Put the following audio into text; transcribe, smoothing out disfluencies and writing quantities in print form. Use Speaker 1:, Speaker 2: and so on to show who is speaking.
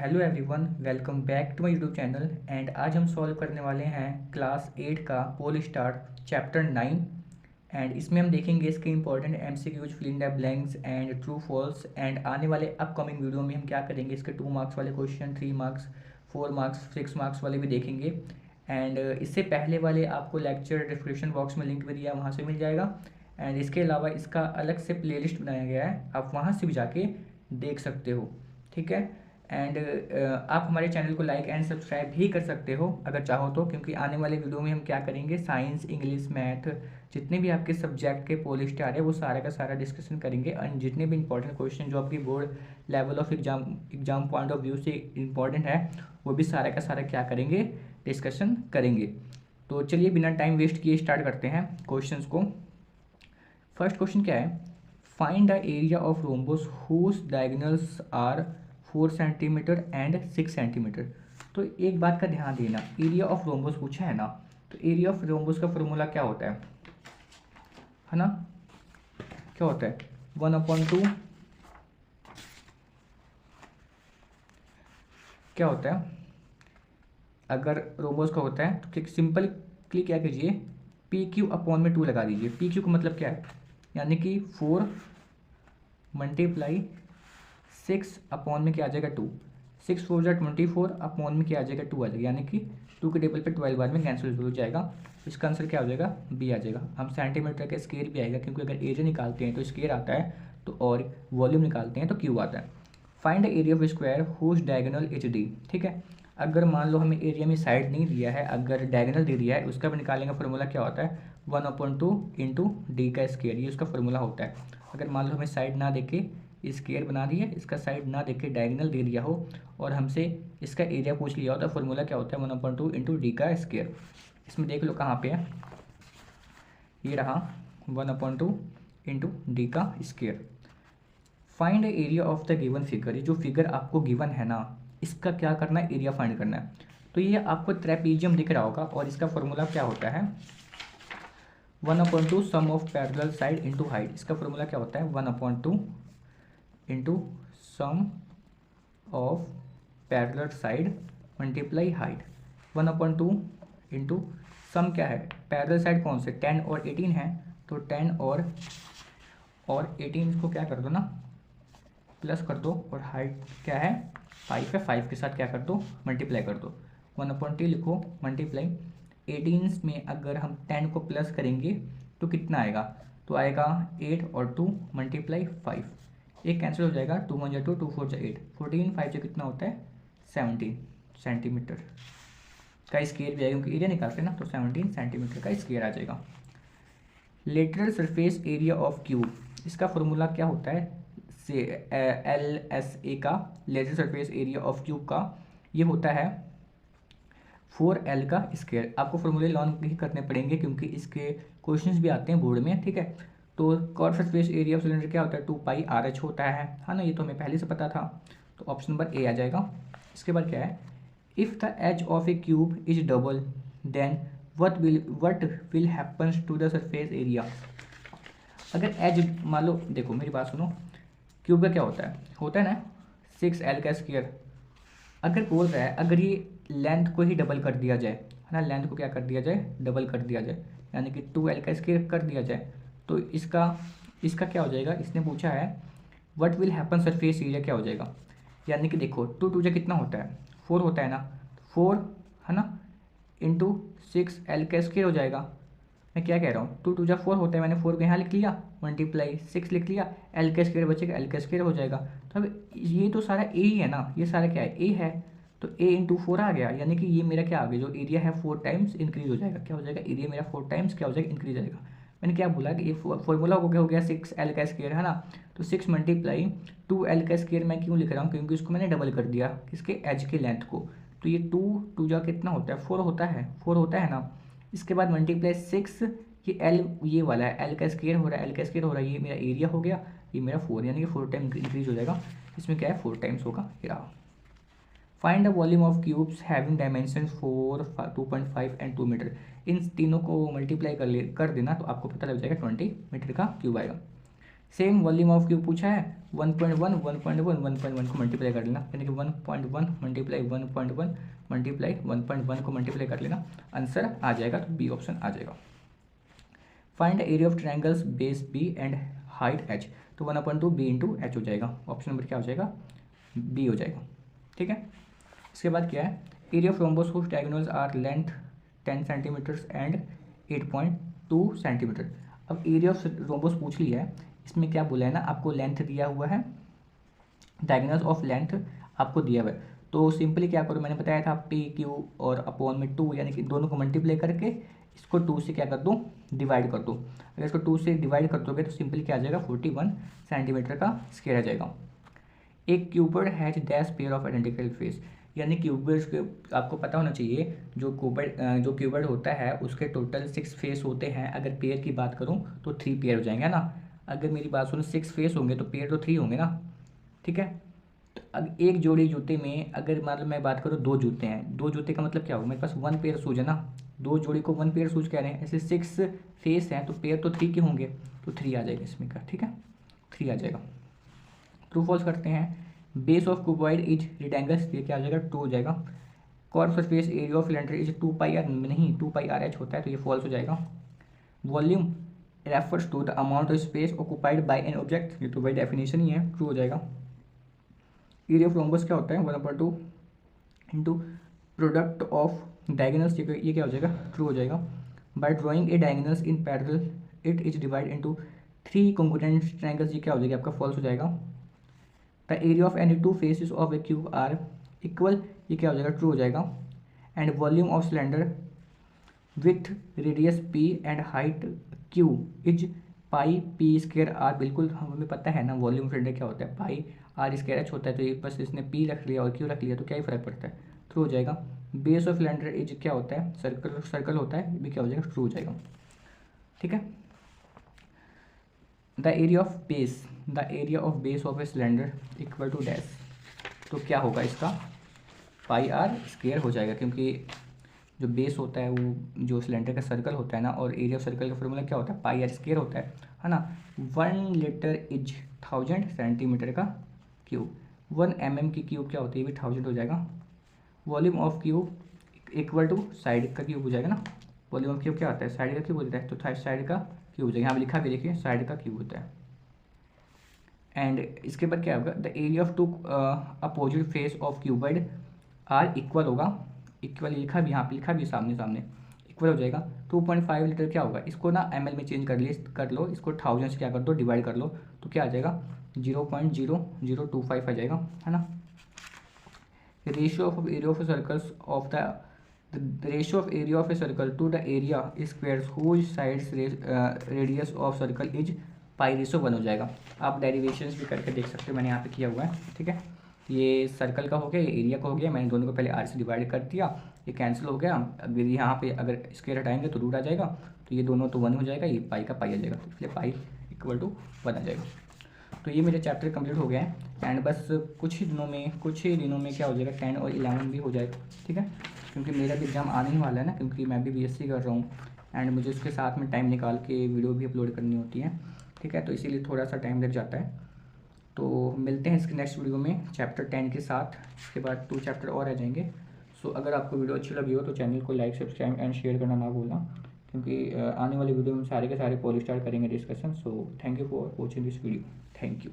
Speaker 1: Hello everyone, welcome back to my YouTube channel. And आज हम solve करने वाले हैं क्लास 8 का पोल स्टार चैप्टर 9। एंड इसमें हम देखेंगे इसके important MCQs, fill in the blanks and true false. And आने वाले अपकमिंग वीडियो में हम क्या करेंगे, इसके 2 मार्क्स वाले क्वेश्चन, 3 मार्क्स, 4 मार्क्स, 6 मार्क्स वाले भी देखेंगे। एंड इससे पहले वाले आपको लेक्चर डिस्क्रिप्शन बॉक्स में लिंक भी दिया, वहाँ से मिल जाएगा। एंड इसके अलावा इसका अलग से प्लेलिस्ट बनाया गया है, आप वहाँ से भी जाके देख सकते हो। ठीक है। एंड आप हमारे चैनल को लाइक एंड सब्सक्राइब भी कर सकते हो अगर चाहो तो, क्योंकि आने वाले वीडियो में हम क्या करेंगे, साइंस, इंग्लिश, मैथ, जितने भी आपके सब्जेक्ट के पोल स्टार है वो सारा का सारा डिस्कशन करेंगे। एंड जितने भी इंपॉर्टेंट क्वेश्चन जो आपकी board level of exam point of view से इंपॉर्टेंट है, वो भी सारा का सारा क्या करेंगे, डिस्कशन करेंगे। तो चलिए बिना टाइम वेस्ट किए स्टार्ट करते हैं क्वेश्चंस को। फर्स्ट क्वेश्चन क्या है, find the area of rhombus whose diagonals are 4 centimetre and 6 centimetre. तो एक बात का ध्यान देना, एरिया ऑफ रोम्बस पूछा है ना, तो एरिया ऑफ रोम्बस का फॉर्मूला क्या होता है ना, क्या होता है 1/2, क्या होता है अगर रोम्बस का होता है तो सिंपली क्या कीजिए, पी क्यू अपॉन में 2 लगा दीजिए। पी क्यू का मतलब क्या है, यानी कि 4 मल्टीप्लाई 6 अपॉन में क्या आ जाएगा 2, 6 4 जा 24 अपॉन में क्या आ जाएगा 2 आ जाएगा, यानी कि 2 के टेबल पे 12 बार में कैंसिल हो जाएगा। इसका आंसर क्या हो जाएगा, बी आ जाएगा। हम सेंटीमीटर का स्केयर भी आएगा, क्योंकि अगर एरिया निकालते हैं तो स्केयर आता है, तो और वॉल्यूम निकालते हैं तो क्यू आता है। Find the area of square whose diagonal H D. ठीक है, अगर मान लो हमें एरिया में साइड नहीं दिया है, अगर डायगोनल दे दिया है, उसका भी निकालेंगे फॉर्मूला क्या होता है 1/2 इंटू डी का स्केयर, ये उसका फॉर्मूला होता है। अगर मान लो हमें साइड ना देके स्केयर बना दिया, इसका साइड ना देके डायगोनल दे दिया हो और हमसे इसका एरिया पूछ लिया हो, तो फॉर्मूला क्या होता है 1/2 इंटू डी का स्केयर। इसमें देख लो कहाँ पे है, ये रहा 1/2 इंटू डी का square. Find area of the given figure, ये जो फिगर आपको गिवन है ना, इसका क्या करना है, एरिया फाइंड करना है। तो ये आपको ट्रेपीजियम दिख रहा होगा और इसका फॉर्मूला क्या होता है 1/2 sum of parallel side into height. इसका फॉर्मूला क्या होता है 1/2 into sum of parallel side multiply height. 1/2 into sum क्या है, पैरेलल साइड कौन से 10 और 18 है, तो 10 और 18 को क्या कर दो ना, प्लस कर दो, और हाइट क्या है 5 है, 5 के साथ क्या कर दो, मल्टीप्लाई कर दो। 1/2 लिखो मल्टीप्लाई 18 में अगर हम 10 को प्लस करेंगे तो कितना आएगा, तो आएगा 8 और 2 मल्टीप्लाई 5, एक कैंसिल हो जाएगा, 2 1 2, 2 4 8, 14, 5 से कितना होता है 17 सेंटीमीटर का स्केयर भी आएगा, क्योंकि एरिया निकालते हैं ना, तो 17 सेंटीमीटर का स्केयर आ जाएगा। Lateral surface area of cube, इसका फॉर्मूला क्या होता है से LSA का, lateral surface area of cube का, ये होता है 4L का स्केयर। आपको फॉर्मूले लर्न ही करने पड़ेंगे, क्योंकि इसके क्वेश्चंस भी आते हैं बोर्ड में। ठीक है, तो curve surface area of cylinder क्या होता है 2πRH होता है ना, ये तो हमें पहले से पता था, तो ऑप्शन नंबर ए आ जाएगा। इसके बाद क्या है, if the edge of a cube is double then what will happens to the surface area. अगर एज मान लो, देखो मेरी बात सुनो, क्यूब का क्या होता है ना 6L का स्क्वायर। अगर बोल रहा है अगर ये लेंथ को ही डबल कर दिया जाए, है ना, लेंथ को क्या कर दिया जाए, डबल कर दिया जाए, यानी कि 2L का स्क्वायर कर दिया जाए, तो इसका क्या हो जाएगा, इसने पूछा है what will happen surface area क्या हो जाएगा। यानी कि देखो 2 2 कितना होता है 4 होता है ना, 4 है ना इंटू 6L का स्क्वायर हो जाएगा। मैं क्या कह रहा हूँ, 2 2 4 होता है, मैंने 4 को यहाँ लिख लिया, मल्टीप्लाई 6 लिख लिया, L का स्क्वायर बचेगा, L का स्क्वायर हो जाएगा। तो अब ये तो सारा ए ही है ना, ये सारा क्या है ए है, तो ए इंटू 4 आ गया, यानी कि ये मेरा क्या आ गया, जो एरिया है 4 टाइम्स इंक्रीज हो जाएगा। क्या हो जाएगा, एरिया मेरा 4 टाइम्स क्या हो जाएगा, इंक्रीज हो जाएगा। मैंने क्या बोला कि ये फॉर्मूला हो गया 6L का स्क्वायर, है ना, तो 6 मल्टीप्लाई 2L का स्क्वायर मैं क्यों लिख रहा हूँ, क्योंकि उसको मैंने डबल कर दिया किसके, एज के लेंथ को। तो ये 2 2 जा कितना होता है 4 होता है ना। इसके बाद मल्टीप्लाई 6, ये L ये वाला है, L का स्क्वायर हो रहा है, L का स्क्वायर हो रहा है, ये मेरा एरिया हो गया, ये मेरा 4, यानी कि 4 टाइम इंक्रीज हो जाएगा। इसमें क्या है 4 टाइम्स होगा, ये रहा। Find the volume of cubes having dimension 4 2.5 and 2 metre. इन तीनों को मल्टीप्लाई कर देना, तो आपको पता लग जाएगा 20 मीटर का क्यूब आएगा। सेम वॉल्यूम ऑफ क्यूब पूछा है 1.1 1.1 1.1 को मल्टीप्लाई कर लेना, यानी कि 1.1 मल्टीप्लाई 1.1 मल्टीप्लाई 1.1 को मल्टीप्लाई कर लेना, आंसर आ जाएगा। तो बी ऑप्शन आ जाएगा। Find the area of triangles base B and height H, तो 1/2 बी इंटू एच हो जाएगा। ऑप्शन नंबर क्या हो जाएगा, बी हो जाएगा। ठीक है, इसके बाद क्या है, area of rhombus whose diagonals are length 10 centimetres and 8.2 centimetre. अब एरिया ऑफ रोम्बस पूछ लिया है, इसमें क्या बोला है ना, आपको लेंथ दिया हुआ है, डायगोनल्स ऑफ लेंथ आपको दिया हुआ है। तो सिंपली क्या करो, मैंने बताया था पी क्यू और अपॉन में 2, यानी कि दोनों को मल्टीप्लाई करके इसको 2 से क्या कर दो, डिवाइड कर दो। अगर इसको 2 से डिवाइड कर दोगे तो सिंपली क्या आ जाएगा, 41 सेंटीमीटर का स्क्वायर आ जाएगा। एक क्यूबर्ड has dash pair of identical face, यानी क्यूबर्ड के आपको पता होना चाहिए, जो क्यूबर्ड होता है उसके टोटल 6 फेस होते हैं। अगर पेयर की बात करूँ तो 3 पेयर हो जाएंगे ना। अगर मेरी बात सुनो 6 फेस होंगे तो पेयर तो 3 होंगे ना। ठीक है, तो अब एक जोड़ी जूते में अगर मतलब मैं बात करूँ 2 जूते हैं, 2 जूते का मतलब क्या होगा, मेरे पास 1 पेयर शूज है ना, 2 जोड़ी को 1 पेयर शूज कह रहे हैं, ऐसे 6 फेस हैं तो पेयर तो 3 के होंगे, तो 3 आ जाएगा इसमें का। ठीक है, 3 आ जाएगा। ट्रू फॉल्स करते हैं, base of cuboid is rectangle, ये क्या आ जाएगा, ट्रू हो जाएगा। Curve surface area of cylinder is 2 pi R, नहीं 2 पाई आर एच होता है, तो ये फॉल्स हो जाएगा। Volume refers to the amount of space occupied by an object, ये तो बाई डेफिनेशन ही है, ट्रू हो जाएगा। एरिया ऑफ रोम्बस क्या होता है, 1/2 इंटू प्रोडक्ट ऑफ डायगोनल्स, ये क्या हो जाएगा, ट्रू हो जाएगा। By drawing a diagonals in parallel it is divide into 3 congruent triangles, ये क्या हो जाएगा आपका, फॉल्स हो जाएगा। The area of any 2 faces of a cube are equal, ये क्या हो जाएगा, ट्रू हो जाएगा। And volume of cylinder with radius P and height Q is pi P square R, बिल्कुल हमें पता है ना वॉल्यूम सिलेंडर क्या होता है, पाई आर स्क्र एच होता है, तो ये बस इसने पी रख लिया और क्यू रख लिया तो क्या ही फर्क पड़ता है, ट्रू हो जाएगा। बेस ऑफ सिलेंडर इज क्या होता है, सर्कल होता है, ये भी क्या हो जाएगा, ट्रू हो जाएगा। ठीक है, the area of base of a cylinder equal to dash, तो क्या होगा इसका, पाई आर स्क्वायर हो जाएगा, क्योंकि जो बेस होता है वो जो सिलेंडर का सर्कल होता है ना, और एरिया ऑफ सर्कल का फॉर्मूला क्या होता है, पाई आर स्क्वायर होता है ना। 1 लीटर इज 1000 सेंटीमीटर का क्यूब, 1 mm की क्यूब क्या होती है, ये भी 1000 हो जाएगा। Volume of cube equal to side का क्यूब हो जाएगा ना, वॉल्यूम ऑफ क्यूब क्या होता है, साइड का क्यूब होता है, तो साइड का क्यूब हो जाएगा, यहाँ पे लिखा भी देखिए साइड का क्यूब होता है। एंड इसके बाद क्या होगा, the area of 2 opposite face of cuboid are equal होगा, इक्वल लिखा भी, यहाँ पे लिखा भी सामने सामने, इक्वल हो जाएगा। 2.5 लीटर क्या होगा, इसको ना ml में चेंज कर लो, इसको 1000 से क्या कर दो, डिवाइड कर लो, तो क्या आ जाएगा, 0.0025 आ जाएगा, है ना। Ratio of area of circles of the ratio of area of a circle to the area square whose sides radius of circle is π/1 हो जाएगा। आप डेरिवेशंस भी करके देख सकते हो, मैंने यहाँ पे किया हुआ है। ठीक है, ये सर्कल का हो गया, ये एरिया का हो गया, मैंने दोनों को पहले आर से डिवाइड कर दिया, ये कैंसिल हो गया। अगर यहाँ पे अगर स्क्वायर हटाएंगे तो रूट आ जाएगा, तो ये दोनों तो 1 हो जाएगा, ये पाई का पाई आ जाएगा, इसलिए पाई इक्वल टू 1 आ जाएगा। तो ये मेरे चैप्टर कंप्लीट हो गया है, एंड बस कुछ ही दिनों में क्या हो जाएगा, 10 और 11 भी हो जाएगा। ठीक है, क्योंकि मेरा भी एग्जाम आने ही वाला है ना, क्योंकि मैं भी बीएससी कर रहा हूँ, एंड मुझे उसके साथ में टाइम निकाल के वीडियो भी अपलोड करनी होती है। ठीक है, तो इसीलिए थोड़ा सा टाइम लग जाता है। तो मिलते हैं इसके नेक्स्ट वीडियो में चैप्टर 10 के साथ, इसके बाद 2 चैप्टर और आ जाएंगे। सो अगर आपको वीडियो अच्छी लगी हो तो चैनल को लाइक, सब्सक्राइब एंड शेयर करना ना भूलना, क्योंकि आने वाली वीडियो में सारे के सारे पॉली स्टार करेंगे discussion. So thank you for watching this video, thank you.